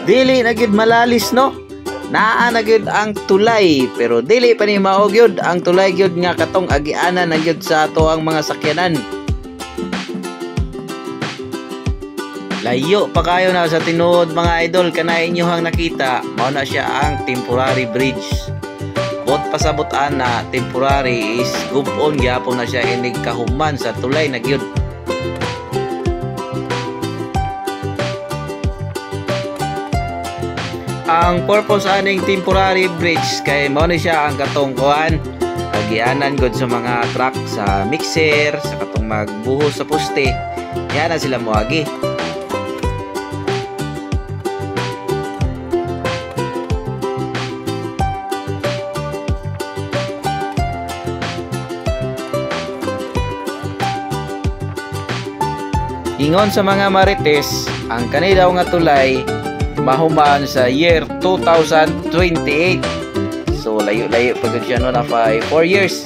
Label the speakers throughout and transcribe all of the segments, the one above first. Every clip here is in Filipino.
Speaker 1: Dili na gyud malalis no. Naa na gyud ang tulay pero dili pa ni mao gyud ang tulay gyud nga katong agianan na gyud sa ato ang mga sakyanan. Layo pa kayo na sa tinuod mga idol, kanay inyohang nakita mao na siya ang temporary bridge. Bot pasabutan na temporary is gubon gyapon na siya inig kahuman sa tulay na gyud. Ang purpose aning temporary bridge kay mao ni siya ang katong kuan agianan gud sa mga truck sa mixer sa katong magbuhos sa poste. Yan na sila moagi. Ingon sa mga marites, ang kanay daw nga tulay mahuman sa year 2028. So layo-layo pagod siya no na 4 years.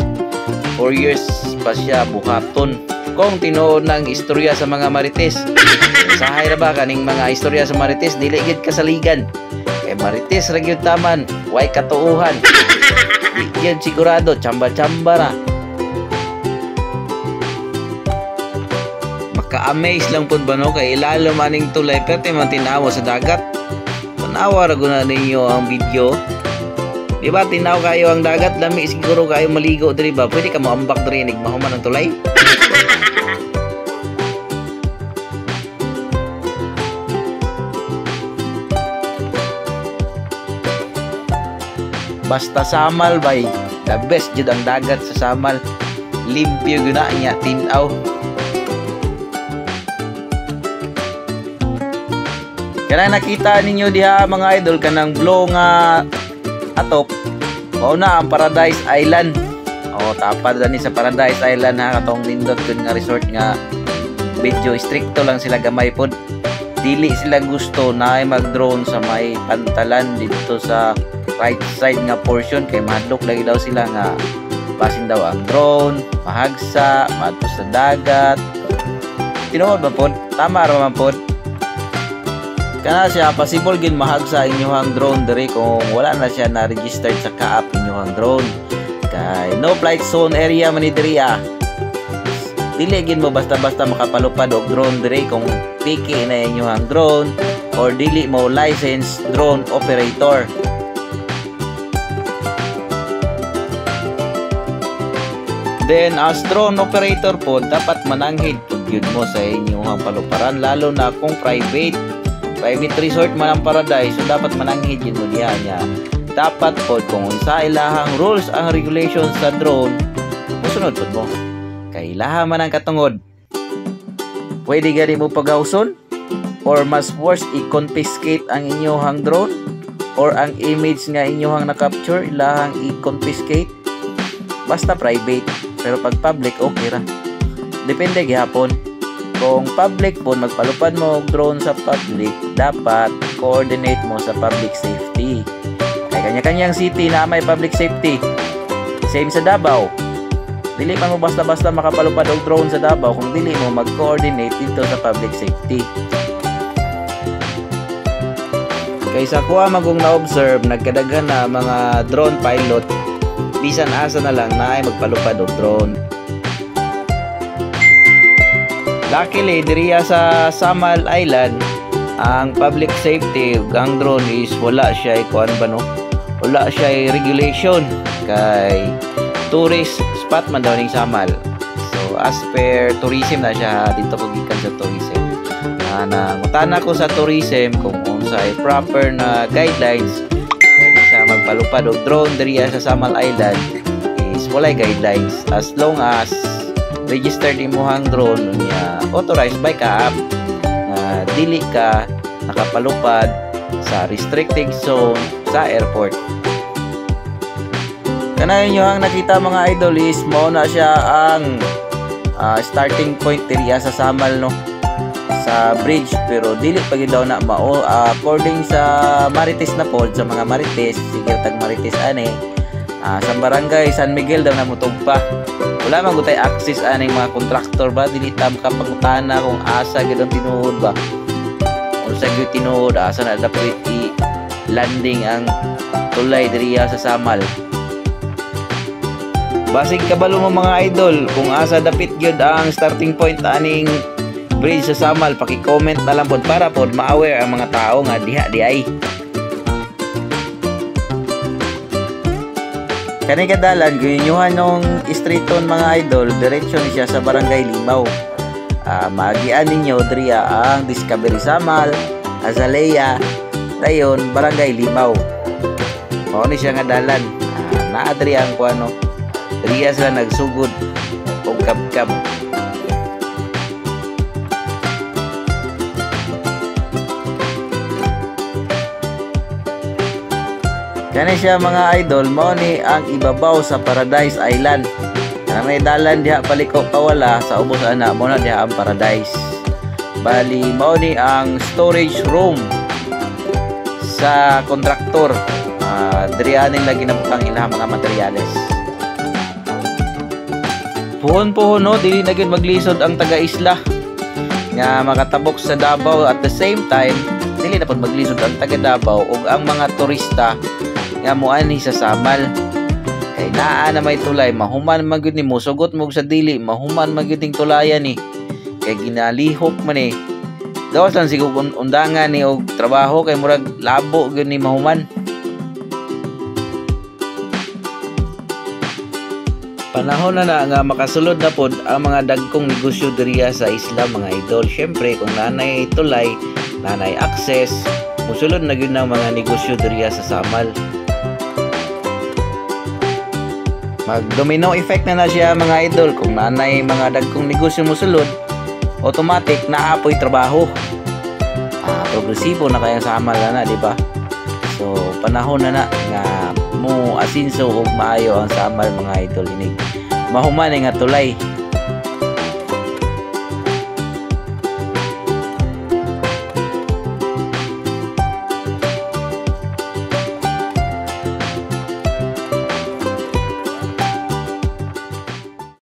Speaker 1: 4 years pa siya buhaton. Kung tinuod ng istorya sa mga marites. Sahay ra ba kaning mga istorya sa marites dili gid kasaligan. Kay marites ra gyud taman, way katuuhan. Di gyud sigurado chamba-chamba ra. Maka-amaze lang pud ba no kay ilalo maning tulay perti man tinawa sa dagat. Tanawa ra guna ninyo ang video. Di ba tinaw kayo ang dagat, lami siguro kayo maligo diri ba? Pwede ka moambak diri nig mahuman ang tulay. Basta samal bay, the best jud ang dagat sa samal. Limpyo guna niya tinaw. Kaya nakita ninyo diha mga idol kanang blow nga atop. O na ang Paradise Island. O tapad ni sa Paradise Island ha katong nindot kun nga resort nga medyo stricto lang sila gamay pod. Dili sila gusto na ay mag-drone sa may pantalan dito sa right side nga portion kay madlok lagi daw sila nga basin daw ang drone, mahagsa, madto sa dagat. Tinuod ba pod? Tama ra man pod. Kana siya possible gid mahagsa inyohang drone diri kung wala na siya na registered sa kaap inyohang drone. Kay no flight zone area man ni diri ah. Dili gid mo basta-basta makapalupad og drone diri kung piki na inyohang drone or dili mo licensed drone operator. Then as drone operator po dapat mananghid pud gyud mo sa inyohang paluparan lalo na kung private resort man ang Paradise, so dapat mananghid yun mo diya niya. Dapat po kung sa ilahang rules ang regulations sa drone, musunod po mo. Kay ilaha man ang katungod. Pwede gani mo paghauson? Or mas worse, i-confiscate ang inyohang drone? Or ang image nga inyohang na-capture, ilahang i-confiscate? Basta private, pero pag public, okay ra. Depende gihapon. Kung public po, magpalupad mo drone sa public, dapat coordinate mo sa public safety. Kaya kanya-kanyang city na may public safety. Same sa Davao. Dili man mo basta-basta makapalupad og drone sa Davao kung dili mo mag-coordinate dito sa public safety. Kaysa kuha magong na-observe, nagkadaghan na mga drone pilot, bisan asa na lang na ay magpalupad og drone. Luckily, diriya sa Samal Island, ang public safety ang drone is wala siya kuan ba no? Wala siya regulation kay tourist spot man daw ning Samal. So as per tourism na siya dito ko gikan sa tourism. Nangutana ko sa tourism kung unsay proper na guidelines pwede siya magpalupad og drone diriya sa Samal Island is walay guidelines as long as registered imuhang drone niya authorized by CAAP na dili ka nakapalupad sa restricted zone sa airport. Kanayon nyo ang nakita mga idol is mo na siya ang starting point diriya sa Samal no sa bridge pero dili pa gid daw na mao according sa Marites na pod sa mga Marites sige tag Marites ani sa barangay San Miguel daw na mutugpa. Wala man gutay access aning mga contractor ba dili tam ka pangutana kung asa gid ang tinuod ba. unsa gyud tinuod asa na dapat i-landing ang tulay diriya sa Samal. Basig kabalo mo mga idol kung asa dapit gyud ang starting point aning bridge sa Samal, paki-comment na lang pod para pod ma-aware ang mga tao nga diha di ay. Kani kadalan ginyuhan nung streeton mga idol, diretso ni siya sa Barangay Limaw. Maagian ninyo diriya ang Discovery Samal, Azalea, dayon Barangay Limaw. Mao ni siya nga dalan. Naa diriya ang kuano. Diriya sila nagsugod og kabkab. Kani siya mga idol, mao ni ang ibabaw sa Paradise Island. Kana may dalan diha paliko kawala sa ubos ana mo na diha ang Paradise. Bali mao ni ang storage room sa kontraktor. Diriya ning lagi nabutang ilang mga materyales. Puhon-puhon no, dili na gyud maglisod ang taga-isla nga makatabok sa Davao, at the same time dili na pod maglisod ang taga Davao ug ang mga turista nga moani sa Samal. Kay naa na may tulay, mahuman man gyud ni mo sugot mo sa dili, mahuman man gyud ning tulayan ni. Kay ginalihok man ni. Gawas lang sigug undangan ni og trabaho kay murag labo gyud ni mahuman. Panahon na nga makasulod na pod ang mga dagkong negosyo diriya sa isla mga idol. Syempre kung nanay tulay, nanay access, musulod na gyud ang mga negosyo diriya sa Samal. Mag-domino effect na siya mga idol. Kung nanay mga dagkong negosyo musulod, automatic naapoy trabaho. Progresibo na kaya Samal na, di ba? So panahon na nga mo asinso og maayo ang Samal mga idol. Inig mahuman nga tulay.